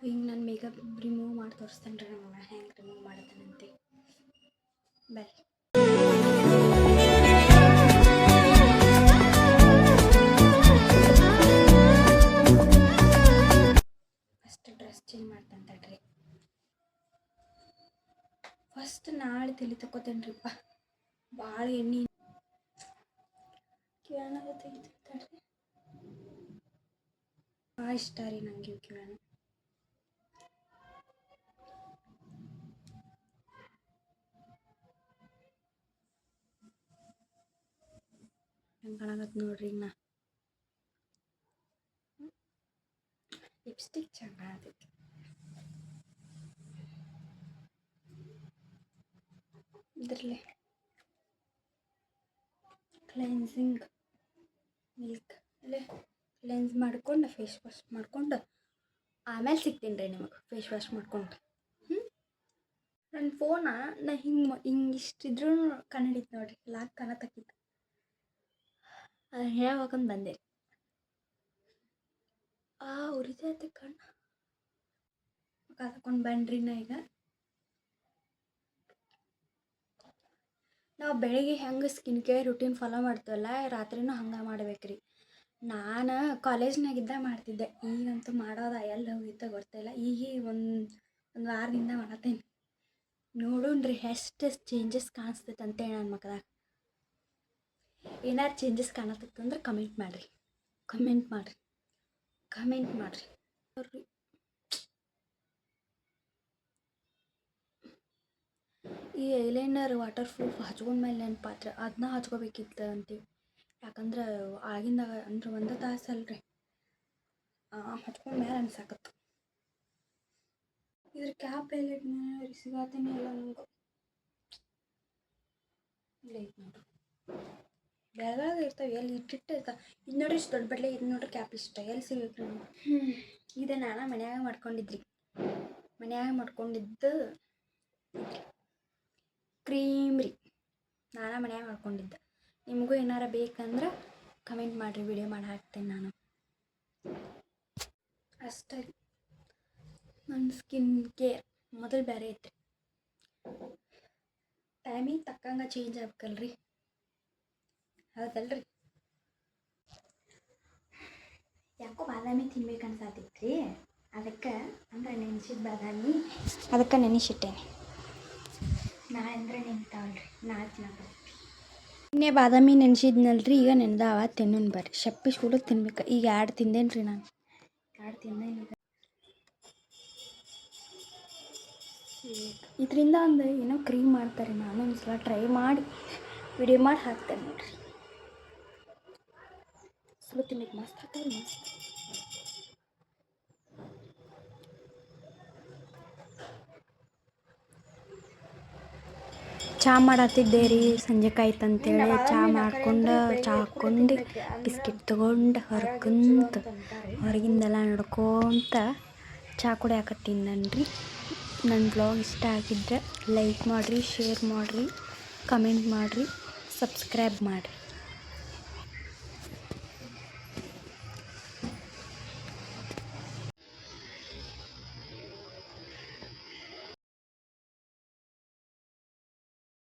ಈಗ ನಾನು makeup remove ಮಾಡಿ ತೋರಿಸ್ತೇನೆ ರೀ ನಮಗೆ ಹೆಂಗೆ ರಿಮೂವ್ ಮಾಡ್ತಾನಂತೆ. ಬಾಯ್. ಫಸ್ಟ್ ಡ್ರೆಸ್ ಚೇಂಜ್ ಮಾಡ್ತಾನೆ ತಡ್ರಿ. ಫಸ್ಟ್ ನಾಳೆ ತಲೆ ತಗೋತೇನೆ ರೀಪ್ಪ. ಭಾಳ ಎಣ್ಣೆ ಕಿವ್ಯಾನ ತೆಗಿತೀನಿ ತಡ್ರಿ. ಭಾಳ ಇಷ್ಟ ರೀ ನನಗೆ ಕಿವ್ಯಾನ. ಹೆಂಗೆ ಕಾಣಕತ್ತೆ ನೋಡ್ರಿ ಈಗ ನಾ. ಲಿಪ್ಸ್ಟಿಕ್ ಚೆನ್ನಾಗಿ ಕಾಣತೈತಿ. ಇದರಲ್ಲೇ ಕ್ಲೆನ್ಸಿಂಗ್ ಮಿಲ್ಕ್ ಅಲ್ಲೇ ಕ್ಲೆನ್ಸ್ ಮಾಡ್ಕೊಂಡು ಫೇಸ್ ವಾಶ್ ಮಾಡ್ಕೊಂಡು ಆಮೇಲೆ ಸಿಗ್ತೀನಿ ರೀ ನಿಮಗೆ ಫೇಸ್ ವಾಶ್ ಮಾಡ್ಕೊಂಡು. ನನ್ನ ಫೋನ ನಾ ಹಿಂಗೆ ಇಷ್ಟಿದ್ರೂ ಕನ್ನಡಿತ್ತು ನೋಡಿರಿ, ಲಾಕ್ ಕಾಣತಕ್ಕಿತ್ತು. ಅದನ್ನು ಹೇಳ್ಬೇಕಂತ ಬಂದೆ. ಉರಿತೈತೆ ಕಣ್ಣು. ಕಾತ್ಕೊಂಡು ಬನ್ರಿ. ನಾ ಈಗ ನಾವು ಬೆಳಿಗ್ಗೆ ಹೆಂಗೆ ಸ್ಕಿನ್ ಕೇರ್ ರುಟೀನ್ ಫಾಲೋ ಮಾಡ್ತೀವಲ್ಲ, ರಾತ್ರಿನೂ ಹಂಗೆ ಮಾಡ್ಬೇಕ್ರಿ. ನಾನು ಕಾಲೇಜ್ನಾಗಿದ್ದ ಮಾಡ್ತಿದ್ದೆ, ಈಗಂತೂ ಮಾಡೋದ ಎಲ್ಲಿ ಹೋಗಿದ್ದ ಗೊತ್ತಿಲ್ಲ. ಈಗ ಒಂದು ವಾರದಿಂದ ಮಾಡತ್ತೇನೆ. ನೋಡೋಣ್ರಿ ಎಷ್ಟು ಚೇಂಜಸ್ ಕಾಣಿಸ್ತೈತೆ ಅಂತೇಳಿ ನನ್ನ ಮಕ್ಕಳಾಗ. ಏನಾರು ಚೇಂಜಸ್ ಕಾಣತ್ತಂದ್ರೆ ಕಮೆಂಟ್ ಮಾಡಿರಿ. ನೋಡ್ರಿ ಈ ಐಲೈನರ್ ವಾಟರ್ ಪ್ರೂಫ್ ಹಚ್ಕೊಂಡ್ಮೇಲೆ ನೆನಪಾತ್ರ ಅದನ್ನ ಹಚ್ಕೋಬೇಕಿತ್ತು ಅಂತೀವಿ. ಯಾಕಂದ್ರೆ ಆಗಿಂದಾಗ ಅಂದ್ರೆ ಒಂದು ತಾಸು ಅಲ್ರಿ ಹಚ್ಕೊಂಡ್ಮೇಲೆ ಅನ್ಸಾಕತ್ತು. ಇದ್ರ ಕ್ಯಾಪ್ ಎಲ್ಲ ಸಿಗಾತೀನಿ ಎಲ್ಲ ನಂಗೆ. ಇಲ್ಲ ಐತೆ ನೋಡ್ರಿ, ಬೆಳಗ್ಗೆ ಇರ್ತಾವೆ ಎಲ್ಲಿ ಇಟ್ಟಿಟ್ಟು ಇರ್ತಾವೆ. ಇದು ನೋಡ್ರಿ ಇಷ್ಟು ದೊಡ್ಡ ಬಡ್ಲೆ. ಇದು ನೋಡ್ರಿ ಕ್ಯಾಪ್ ಇಷ್ಟ ಎಲ್ಲಿ ಸಿಗ್ಬೇಕು ರೀ. ಇದು ನಾನು ಮನ್ಯಾಗ ಮಾಡ್ಕೊಂಡಿದ್ದು ಕ್ರೀಮ್ ರೀ. ನಾನು ಮನ್ಯಾಗ ಮಾಡ್ಕೊಂಡಿದ್ದೆ. ನಿಮಗೂ ಏನಾರ ಬೇಕಂದ್ರೆ ಕಮೆಂಟ್ ಮಾಡಿರಿ, ವಿಡಿಯೋ ಮಾಡಿ ಹಾಕ್ತೇನೆ ನಾನು. ಅಷ್ಟೇ ರೀ ನನ್ನ ಸ್ಕಿನ್ ಕೇರ್. ಮೊದಲು ಬೇರೆ ಐತ್ರಿ, ಟೈಮಿಗೆ ತಕ್ಕಂಗೆ ಚೇಂಜ್ ಆಗ್ಬೇಕಲ್ರಿ, ಹೌದಲ್ರಿ. ಯಾಕೋ ಬಾದಾಮಿ ತಿನ್ಬೇಕು ಅನ್ಸಾತೈತ್ರಿ, ಅದಕ್ಕೆ ಅಂದ್ರೆ ನೆನೆಸಿದ ಬಾದಾಮಿ, ಅದಕ್ಕೆ ನೆನೆಸಿಟ್ಟೇನೆ. ನಾಳೆ ಅಂದರೆ ನೆನ್ತಾವಲ್ರಿ, ನಾಳೆ ತಿನ್ನಕ್ಕೆ. ಇನ್ನೇ ಬಾದಾಮಿ ನೆನೆಸಿದ್ನಲ್ರಿ, ಈಗ ನೆನೆದಾವ. ತಿನ್ನೋಣ ಬರ್ರಿ. ಶಪ್ಪಿ ಕೂಡ ತಿನ್ಬೇಕು. ಈಗ 2 ತಿಂದೇನು ರೀ ನಾನು. 2 ತಿಂದೇನು. ಇದರಿಂದ ಒಂದು ಏನೋ ಕ್ರೀಮ್ ಮಾಡ್ತಾರೆ. ನಾನು ಒಂದು ಸಲ ಟ್ರೈ ಮಾಡಿ ವಿಡಿಯೋ ಮಾಡಿ ಹಾಕ್ತೇನೆ ನೋಡ್ರಿ. ಸುಳ್ಳು ತಿನ್ನಕ್ಕೆ ಮಸ್ತ್ ಆಗ್ತಾವ್ರಿ, ಮಸ್ತ್. ಚಹಾ ಮಾಡತ್ತಿದ್ದೆ ರೀ, ಸಂಜೆ ಕಾಯ್ತಂತೇಳಿ ಚಹಾ ಹಾಕ್ಕೊಂಡು ಬಿಸ್ಕಿಟ್ ತೊಗೊಂಡು ಹೊರಗಿಂದೆಲ್ಲ ನಡ್ಕೊಂತ ಚಹಾ ಕುಡಿಯಾಕತ್ತೀನಿ ನನ್ರಿ. ನನ್ನ ಬ್ಲಾಗ್ ಇಷ್ಟ ಆಗಿದ್ದರೆ ಲೈಕ್ ಮಾಡಿರಿ, ಶೇರ್ ಮಾಡಿರಿ, ಕಮೆಂಟ್ ಮಾಡಿರಿ, ಸಬ್ಸ್ಕ್ರೈಬ್ ಮಾಡಿರಿ.